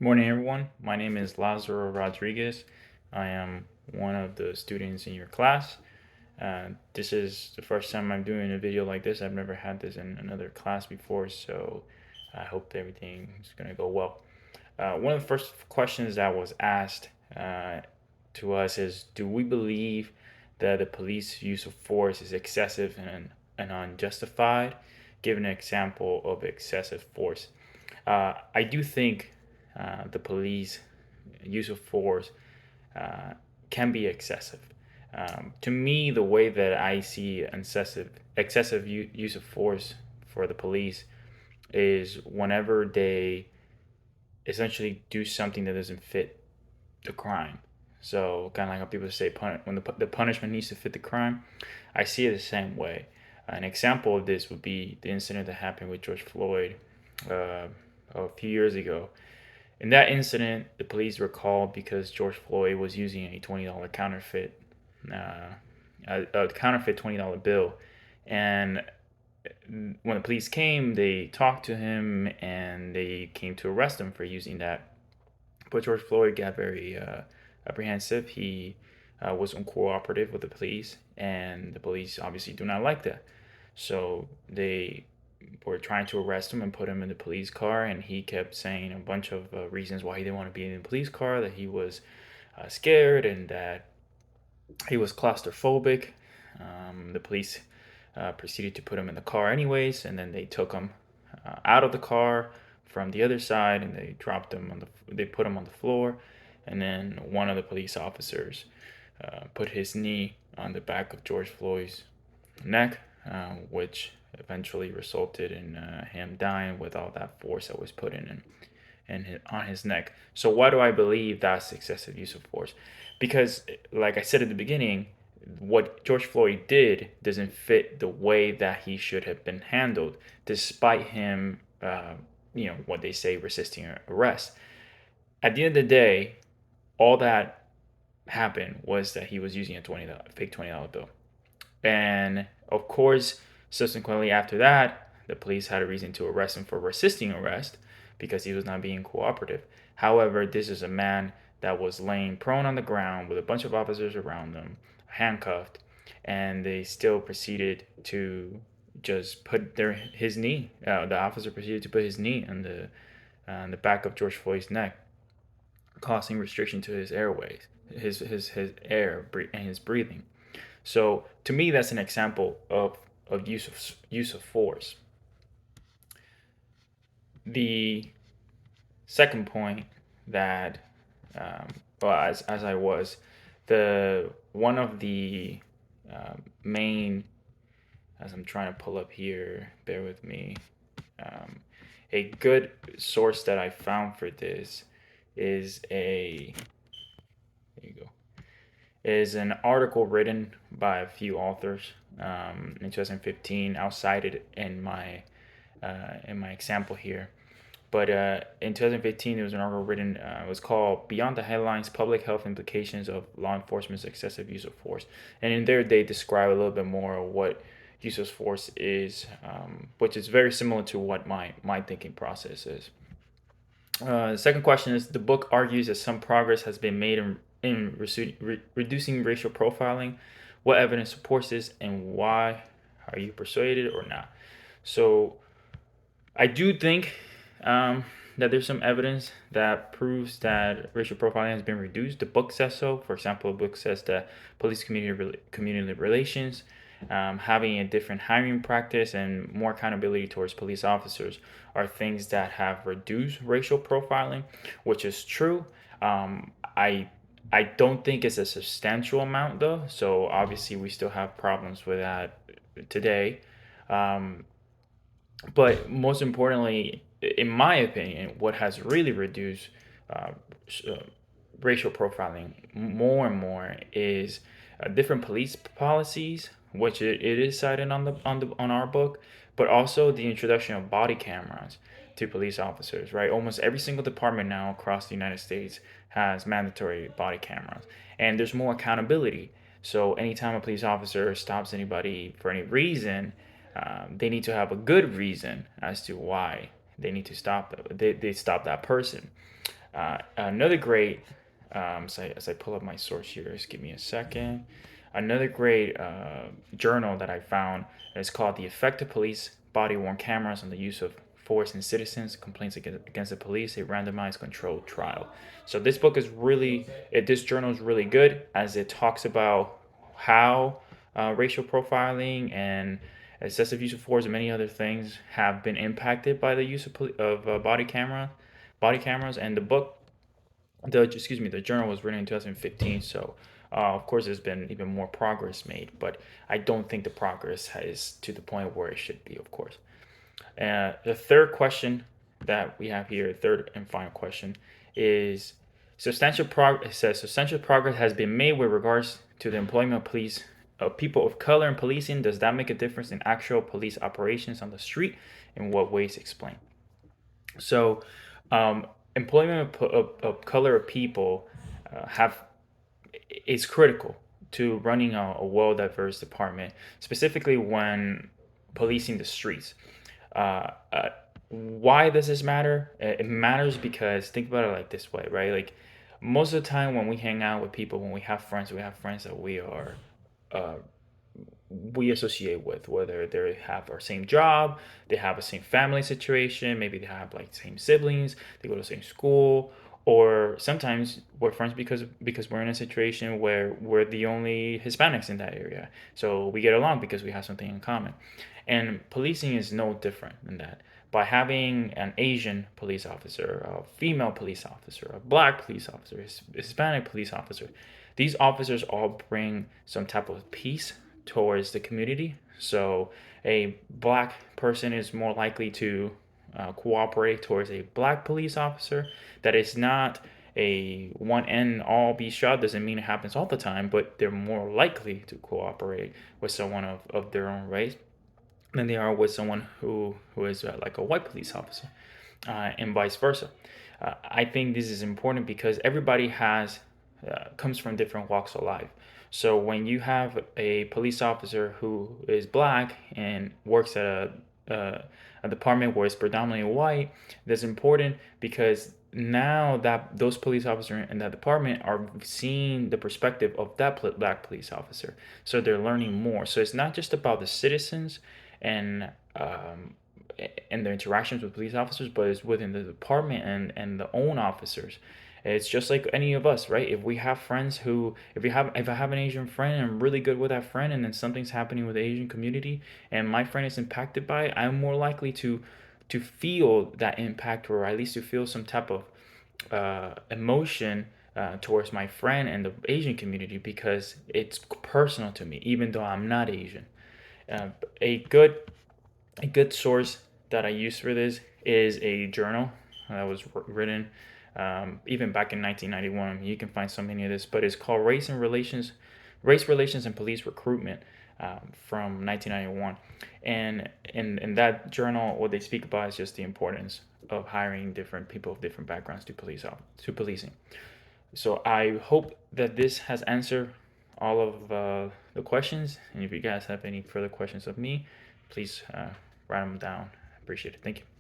Morning, everyone. My name is Lazaro Rodriguez. I am one of the students in your class. This is the first time I'm doing a video like this. I've never had this in another class before, so I hope everything is going to go well. One of the first questions that was asked to us is, do we believe that the police use of force is excessive and unjustified? Give an example of excessive force. I do think the police use of force uh, can be excessive. To me, the way that I see excessive use of force for the police is whenever they essentially do something that doesn't fit the crime. So kind of like how people say when the punishment needs to fit the crime, I see it the same way. An example of this would be the incident that happened with George Floyd uh, a few years ago. In that incident, the police were called because George Floyd was using a $20 counterfeit, uh, a counterfeit $20 bill, and when the police came, they talked to him and they came to arrest him for using that. But George Floyd got very apprehensive. He was uncooperative with the police, and the police obviously do not like that. So they were trying to arrest him and put him in the police car, and he kept saying a bunch of reasons why he didn't want to be in the police car, that he was scared and that he was claustrophobic. The police proceeded to put him in the car anyways, and then they took him out of the car from the other side, and they dropped him on the. They put him on the floor, and then one of the police officers put his knee on the back of George Floyd's neck, which eventually resulted in him dying with all that force that was put in and on his neck. So why do I believe that's excessive use of force? Because, like I said at the beginning, what George Floyd did doesn't fit the way that he should have been handled, despite him, what they say, resisting arrest. At the end of the day, all that happened was that he was using a fake $20 bill. And of course, subsequently after that, the police had a reason to arrest him for resisting arrest because he was not being cooperative. However, this is a man that was laying prone on the ground with a bunch of officers around him, handcuffed, and they still proceeded to just put his knee. The officer proceeded to put his knee on the back of George Floyd's neck, causing restriction to his airways, his air and his breathing. So to me, that's an example of use of force. The second point that, well, as I was, the one of the main, as I'm trying to pull up here, bear with me. Um, a good source that I found for this is there you go, is an article written by a few authors in 2015. I'll cite it in my example here. But in 2015, there was an article written. It was called "Beyond the Headlines: Public Health Implications of Law Enforcement's Excessive Use of Force." And in there, they describe a little bit more of what use of force is, which is very similar to what my thinking process is. The second question is: the book argues that some progress has been made in reducing racial profiling. What evidence supports this, and why are you persuaded or not? So I do think that there's some evidence that proves that racial profiling has been reduced. The book says so. For example, the book says that police community relations, having a different hiring practice, and more accountability towards police officers are things that have reduced racial profiling, which is true. I don't think it's a substantial amount though. So obviously we still have problems with that today. Um, but most importantly, in my opinion, what has really reduced uh, uh, racial profiling more and more is different police policies, which it is cited on our book, but also the introduction of body cameras to police officers. Right, almost every single department now across the United States has mandatory body cameras, and there's more accountability. So anytime a police officer stops anybody for any reason, they need to have a good reason as to why they need to stop they stop that person. Another great, as I pull up my source here, just give me a second. Another great journal that I found is called "The Effect of Police Body Worn Cameras on the Use of Force in Citizens: Complaints Against the Police: A Randomized Controlled Trial." So this book is really, this journal is really good as it talks about how racial profiling and excessive use of force and many other things have been impacted by the use of body cameras. And the journal was written in 2015. So of course there's been even more progress made, but I don't think the progress is to the point where it should be, of course. The third question that we have here, third and final question, is it says substantial progress has been made with regards to the employment of police of people of color in policing. Does that make a difference in actual police operations on the street? In what ways? Explain. So, employment of color people have is critical to running a well diverse department, specifically when policing the streets. Uh, uh, why does this matter? It matters because think about it like this way, right? Like most of the time when we hang out with people, when we have friends that uh, we associate with, whether they have our same job, they have the same family situation, maybe they have like same siblings, they go to the same school, or sometimes we're friends because we're in a situation where we're the only Hispanics in that area, so we get along because we have something in common. And policing is no different than that. By having an Asian police officer, a female police officer, a black police officer, a Hispanic police officer, these officers all bring some type of peace towards the community. So a black person is more likely to cooperate towards a black police officer. That is not a one and all be shot. Doesn't mean it happens all the time, but they're more likely to cooperate with someone of their own race than they are with someone who is like a white police officer, and vice versa. I think this is important because everybody has comes from different walks of life. So when you have a police officer who is black and works at a department where it's predominantly white, that's important because now that those police officers in that department are seeing the perspective of that black police officer, so they're learning more. So it's not just about the citizens and and their interactions with police officers, but it's within the department and the own officers. It's just like any of us, right? If we have friends who, if I have an Asian friend and I'm really good with that friend, and then something's happening with the Asian community, and my friend is impacted by it, I'm more likely to feel that impact, or at least to feel some type of emotion towards my friend and the Asian community because it's personal to me, even though I'm not Asian. Uh, a good a good source that I use for this is a journal that was written even back in 1991. You can find so many of this, but it's called Race Relations and Police Recruitment from 1991. And in that journal, what they speak about is just the importance of hiring different people of different backgrounds to policing. So I hope that this has answered all of the questions. And if you guys have any further questions of me, please write them down. Appreciate it. Thank you.